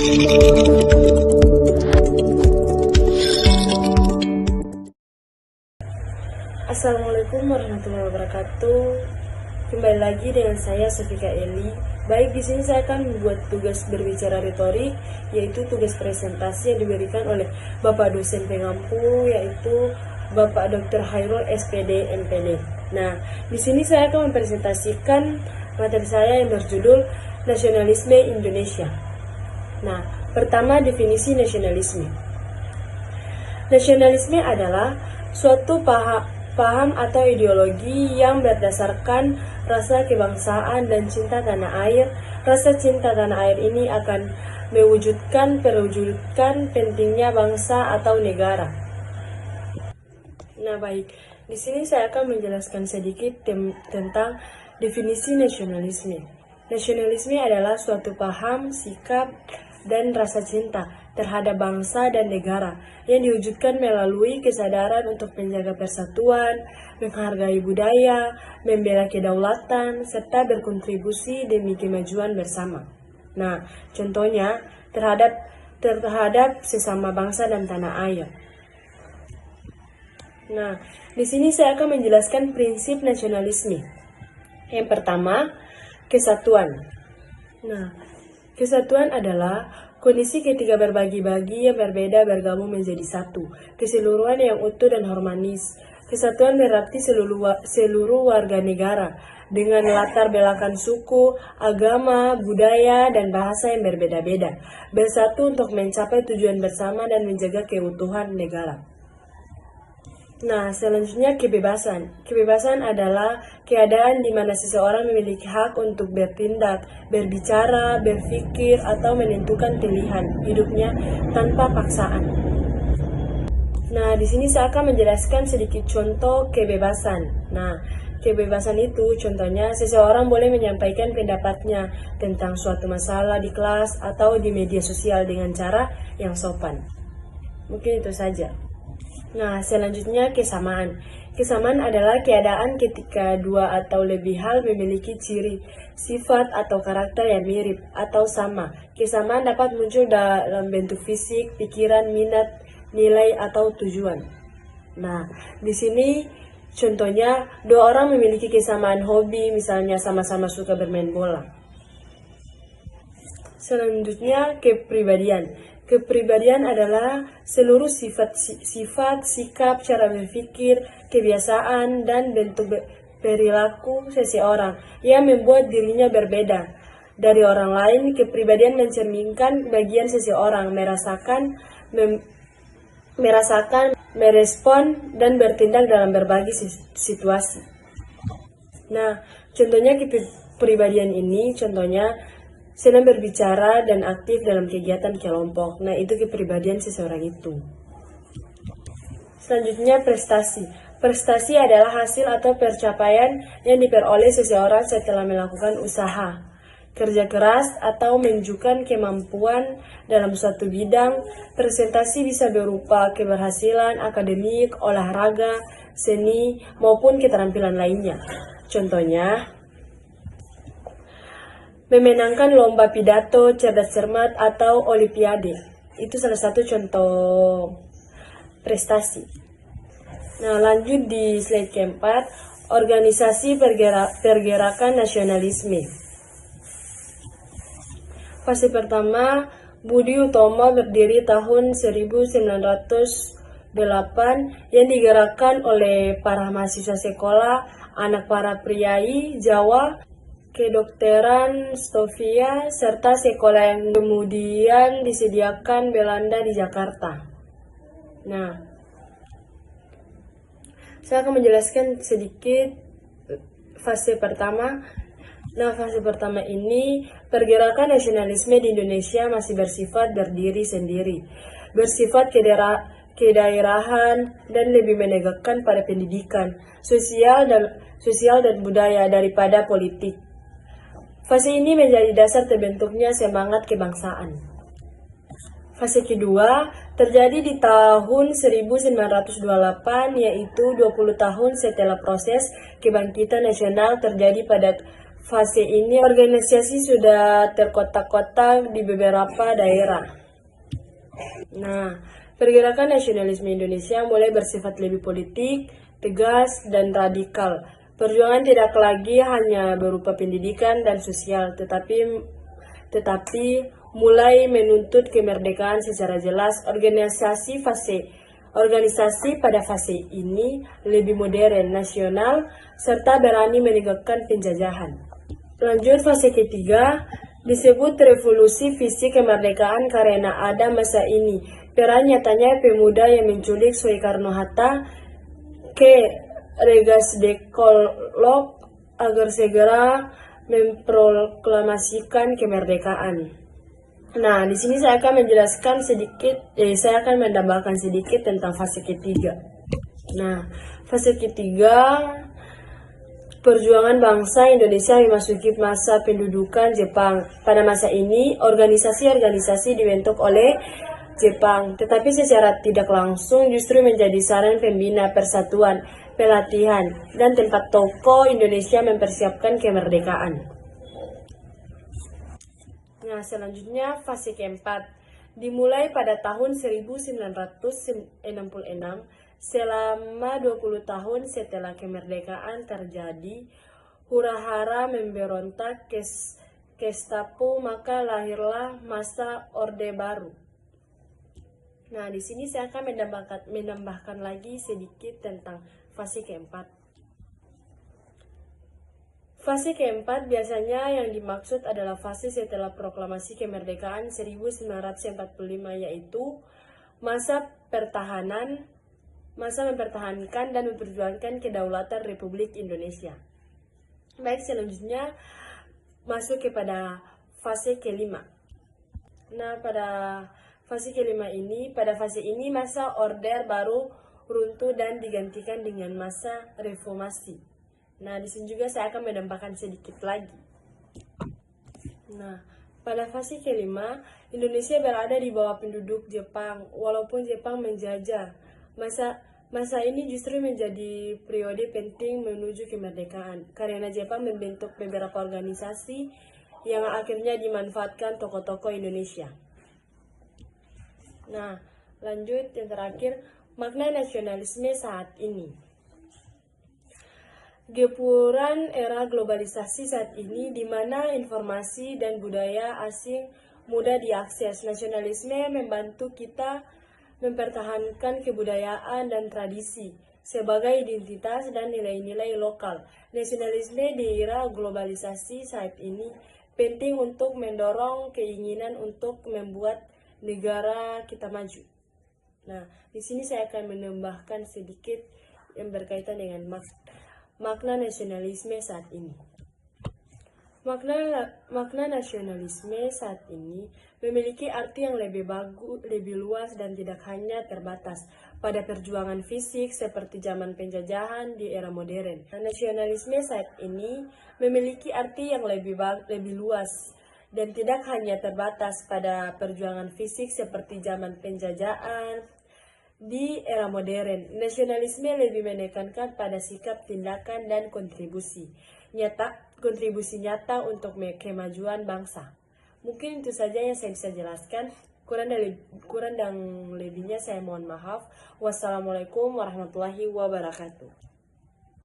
Assalamualaikum warahmatullahi wabarakatuh. Kembali lagi dengan saya Sofika Eli. Baik, di sini saya akan membuat tugas berbicara retorik, yaitu tugas presentasi yang diberikan oleh Bapak dosen pengampu, yaitu Bapak Dr. Hairul SPD MPD. Nah, di sini saya akan mempresentasikan materi saya yang berjudul Nasionalisme Indonesia. Nah, pertama, definisi nasionalisme. Nasionalisme adalah suatu paham atau ideologi yang berdasarkan rasa kebangsaan dan cinta tanah air. Rasa cinta tanah air ini akan perwujudan pentingnya bangsa atau negara. Nah, baik, di sini saya akan menjelaskan sedikit tentang definisi nasionalisme. Nasionalisme adalah suatu paham, sikap, dan rasa cinta terhadap bangsa dan negara yang diwujudkan melalui kesadaran untuk menjaga persatuan, menghargai budaya, membela kedaulatan, serta berkontribusi demi kemajuan bersama. Nah, contohnya terhadap sesama bangsa dan tanah air. Nah, di sini saya akan menjelaskan prinsip nasionalisme. Yang pertama, kesatuan. Nah, kesatuan adalah kondisi ketika berbagi-bagi yang berbeda bergabung menjadi satu, keseluruhan yang utuh dan harmonis. Kesatuan berarti seluruh warga negara dengan latar belakang suku, agama, budaya, dan bahasa yang berbeda-beda, bersatu untuk mencapai tujuan bersama dan menjaga keutuhan negara. Nah, selanjutnya kebebasan. Kebebasan adalah keadaan di mana seseorang memiliki hak untuk bertindak, berbicara, berpikir, atau menentukan pilihan hidupnya tanpa paksaan. Nah, di sini saya akan menjelaskan sedikit contoh kebebasan. Nah, kebebasan itu contohnya seseorang boleh menyampaikan pendapatnya tentang suatu masalah di kelas atau di media sosial dengan cara yang sopan. Mungkin itu saja. Nah, selanjutnya kesamaan. Kesamaan adalah keadaan ketika dua atau lebih hal memiliki ciri, sifat, atau karakter yang mirip atau sama. Kesamaan dapat muncul dalam bentuk fisik, pikiran, minat, nilai, atau tujuan. Nah, di sini contohnya dua orang memiliki kesamaan hobi, misalnya sama-sama suka bermain bola. Selanjutnya kepribadian. Kepribadian adalah seluruh sifat, sikap, cara berpikir, kebiasaan, dan bentuk perilaku seseorang yang membuat dirinya berbeda dari orang lain. Kepribadian mencerminkan bagian seseorang merasakan, merespon, dan bertindak dalam berbagai situasi. Nah, contohnya kepribadian ini, contohnya senang berbicara dan aktif dalam kegiatan kelompok. Nah, itu kepribadian seseorang itu. Selanjutnya prestasi. Prestasi adalah hasil atau pencapaian yang diperoleh seseorang setelah melakukan usaha, kerja keras, atau menunjukkan kemampuan dalam suatu bidang. Prestasi bisa berupa keberhasilan akademik, olahraga, seni, maupun keterampilan lainnya. Contohnya, memenangkan lomba pidato, cerdas cermat, atau olimpiade. Itu salah satu contoh prestasi. Nah, lanjut di slide keempat, organisasi pergerakan nasionalisme. Fase pertama, Budi Utomo berdiri tahun 1908 yang digerakkan oleh para mahasiswa sekolah, anak para priai Jawa, kedokteran Sofia, serta sekolah yang kemudian disediakan Belanda di Jakarta. Nah, saya akan menjelaskan sedikit fase pertama. Nah, fase pertama ini, pergerakan nasionalisme di Indonesia masih bersifat berdiri sendiri, bersifat kedaerahan, dan lebih menegakkan pada pendidikan, sosial dan budaya daripada politik. Fase ini menjadi dasar terbentuknya semangat kebangsaan. Fase kedua terjadi di tahun 1928, yaitu 20 tahun setelah proses kebangkitan nasional terjadi pada fase ini organisasi sudah terkotak-kotak di beberapa daerah. Nah, pergerakan nasionalisme Indonesia mulai bersifat lebih politik, tegas, dan radikal. Perjuangan tidak lagi hanya berupa pendidikan dan sosial, tetapi mulai menuntut kemerdekaan secara jelas. Organisasi pada fase ini lebih modern, nasional, serta berani menegakkan penjajahan. Lanjut fase ketiga, disebut revolusi visi kemerdekaan karena ada masa ini peran nyatanya pemuda yang menculik Soekarno-Hatta ke Regasdekolog agar segera memproklamasikan kemerdekaan. Nah, di sini saya akan menjelaskan saya akan menambahkan sedikit tentang fase ketiga. Nah, fase ketiga, perjuangan bangsa Indonesia memasuki masa pendudukan Jepang. Pada masa ini, organisasi-organisasi dibentuk oleh Jepang, tetapi secara tidak langsung justru menjadi sarana pembina persatuan, pelatihan, dan tempat tokoh Indonesia mempersiapkan kemerdekaan. Nah, selanjutnya fase keempat dimulai pada tahun 1966, selama 20 tahun setelah kemerdekaan terjadi hura-hara memberontak Gestapo, maka lahirlah masa Orde Baru. Nah, di sini saya akan menambahkan lagi sedikit tentang fase keempat. Fase keempat biasanya yang dimaksud adalah fase setelah proklamasi kemerdekaan 1945, yaitu masa mempertahankan dan memperjuangkan kedaulatan Republik Indonesia. Baik, selanjutnya masuk kepada fase kelima. Nah, pada fase ini masa Orde Baru runtuh dan digantikan dengan masa reformasi. Nah, di sini juga saya akan menambahkan sedikit lagi. Nah, pada fase kelima, Indonesia berada di bawah penduduk Jepang, walaupun Jepang menjajah. Masa ini justru menjadi periode penting menuju kemerdekaan, karena Jepang membentuk beberapa organisasi yang akhirnya dimanfaatkan tokoh-tokoh Indonesia. Nah, lanjut yang terakhir, makna nasionalisme saat ini. Gempuran era globalisasi saat ini di mana informasi dan budaya asing mudah diakses. Nasionalisme membantu kita mempertahankan kebudayaan dan tradisi sebagai identitas dan nilai-nilai lokal. Nasionalisme di era globalisasi saat ini penting untuk mendorong keinginan untuk membuat negara kita maju. Nah, di sini saya akan menambahkan sedikit yang berkaitan dengan makna nasionalisme saat ini. Makna nasionalisme saat ini memiliki arti yang lebih luas dan tidak hanya terbatas pada perjuangan fisik seperti zaman penjajahan di era modern. Nasionalisme saat ini memiliki arti yang lebih luas dan tidak hanya terbatas pada perjuangan fisik seperti zaman penjajahan di era modern. Nasionalisme lebih menekankan pada sikap, tindakan, dan kontribusi nyata untuk kemajuan bangsa. Mungkin itu saja yang saya bisa jelaskan. Kurang dan lebihnya saya mohon maaf. Wassalamualaikum warahmatullahi wabarakatuh.